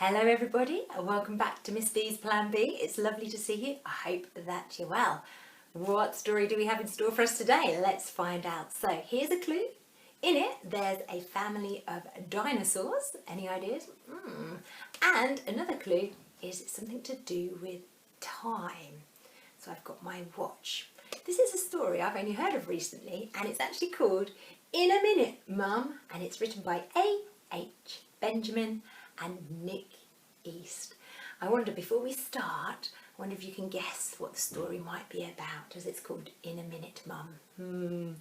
Hello everybody and welcome back to Miss B's Plan B. It's lovely to see you. I hope that you're well. What story do we have in store for us today? Let's find out. So here's a clue. In it there's a family of dinosaurs. Any ideas? And another clue is something to do with time. So I've got my watch. This is a story I've only heard of recently and it's actually called In a Minute, Mum, and it's written by A.H. Benjamin and Nick East. I wonder, before we start, I wonder if you can guess what the story might be about, as it's called In a Minute, Mum.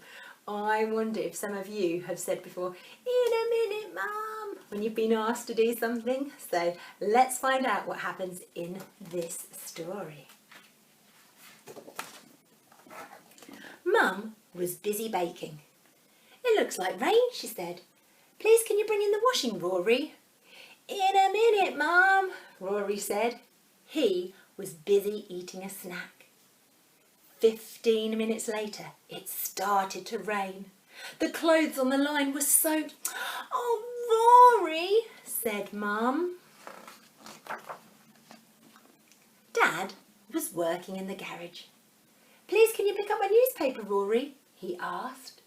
I wonder if some of you have said before, in a minute, Mum, when you've been asked to do something. So let's find out what happens in this story. Mum was busy baking. It looks like rain, she said. Please can you bring in the washing, Rory? In a minute, Mum, Rory said. He was busy eating a snack. 15 minutes later, it started to rain. The clothes on the line were soaked. Oh, Rory, said Mum. Dad was working in the garage. Please can you pick up my newspaper, Rory? He asked.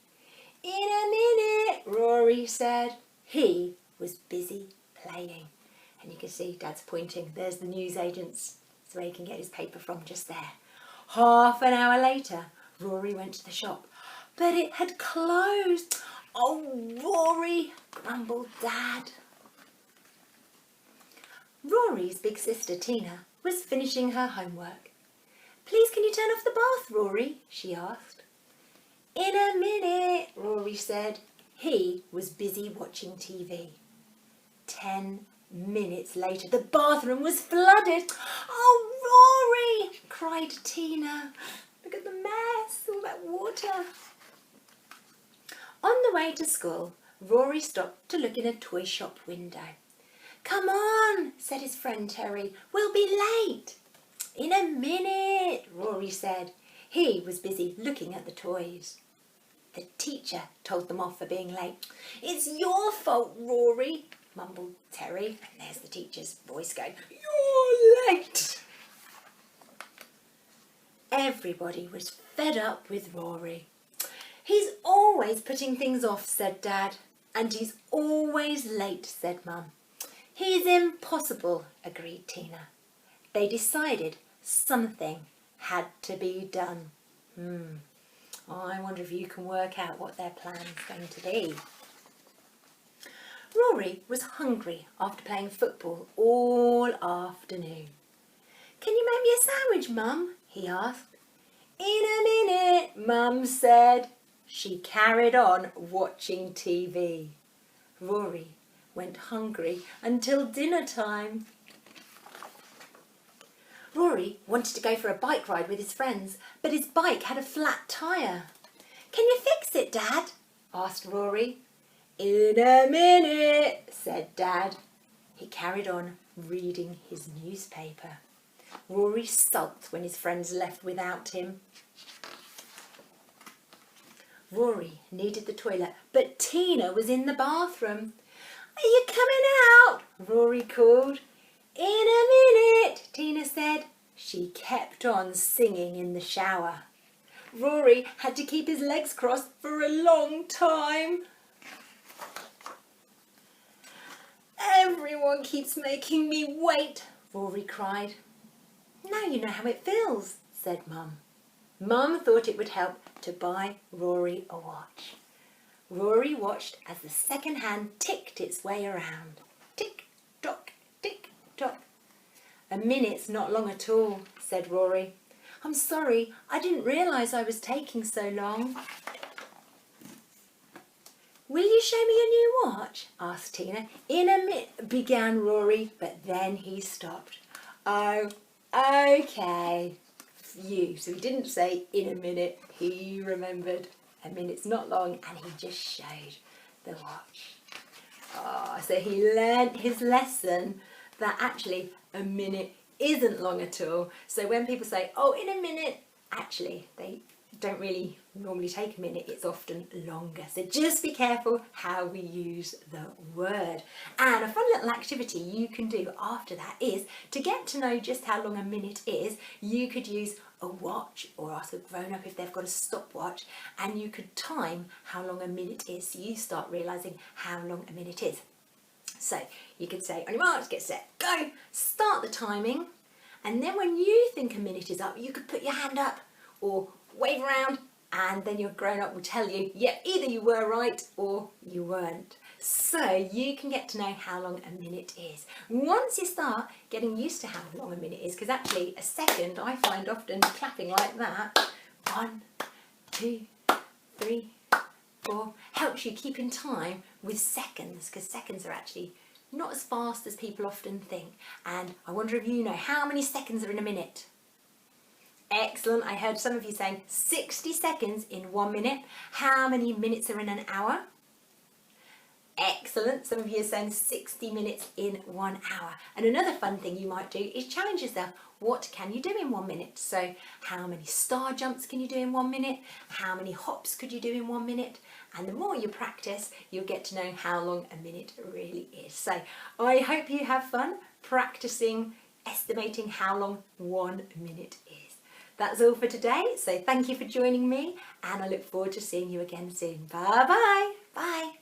In a minute, Rory said. He was busy playing. And you can see Dad's pointing. There's the newsagents, so he can get his paper from just there. Half an hour later, Rory went to the shop, but it had closed. Oh, Rory, grumbled Dad. Rory's big sister Tina was finishing her homework. Please can you turn off the bath, Rory? She asked. In a minute, Rory said. He was busy watching TV. 10 minutes later, the bathroom was flooded. Oh, Rory, cried Tina. Look at the mess, all that water. On the way to school, Rory stopped to look in a toy shop window. Come on, said his friend Terry, we'll be late. In a minute, Rory said. He was busy looking at the toys. The teacher told them off for being late. It's your fault, Rory, mumbled Terry. And there's the teacher's voice going, you're late. Everybody was fed up with Rory. He's always putting things off, said Dad. And he's always late, said Mum. He's impossible, agreed Tina. They decided something had to be done. I wonder if you can work out what their plan's going to be. Rory was hungry after playing football all afternoon. Can you make me a sandwich, Mum? He asked. In a minute, Mum said. She carried on watching TV. Rory went hungry until dinner time. Rory wanted to go for a bike ride with his friends, but his bike had a flat tyre. Can you fix it, Dad? Asked Rory. In a minute, said Dad. He carried on reading his newspaper. Rory sulked when his friends left without him. Rory needed the toilet, but Tina was in the bathroom. Are you coming out? Rory called. In a minute, Tina said. She kept on singing in the shower. Rory had to keep his legs crossed for a long time. Everyone keeps making me wait, Rory cried. Now you know how it feels, said Mum. Mum thought it would help to buy Rory a watch. Rory watched as the second hand ticked its way around. Tick, tock, tick, tock. A minute's not long at all, said Rory. I'm sorry, I didn't realise I was taking so long. Will you show me your new watch? Asked Tina. In a minute, began Rory, but then he stopped. Oh, okay. You. So he didn't say in a minute, he remembered. A minute's not long, and he just showed the watch. So he learned his lesson that actually a minute isn't long at all. So when people say, oh, in a minute, actually, don't really normally take a minute, it's often longer. So just be careful how we use the word. And a fun little activity you can do after that is to get to know just how long a minute is. You could use a watch, or ask a grown-up if they've got a stopwatch, and you could time how long a minute is, so you start realising how long a minute is. So you could say, on your marks, get set, go, start the timing, and then when you think a minute is up, you could put your hand up or wave around, and then your grown-up will tell you, yeah, either you were right or you weren't. So you can get to know how long a minute is. Once you start getting used to how long a minute is, because actually a second I find often clapping like that, 1, 2, 3, 4, helps you keep in time with seconds, because seconds are actually not as fast as people often think. And I wonder if you know how many seconds are in a minute. Excellent. I heard some of you saying 60 seconds in 1 minute. How many minutes are in an hour? Excellent. Some of you are saying 60 minutes in 1 hour. And another fun thing you might do is challenge yourself. What can you do in 1 minute? So how many star jumps can you do in 1 minute? How many hops could you do in 1 minute? And the more you practice, you'll get to know how long a minute really is. So I hope you have fun practicing estimating how long 1 minute is. That's all for today, so thank you for joining me, and I look forward to seeing you again soon. Bye-bye. Bye.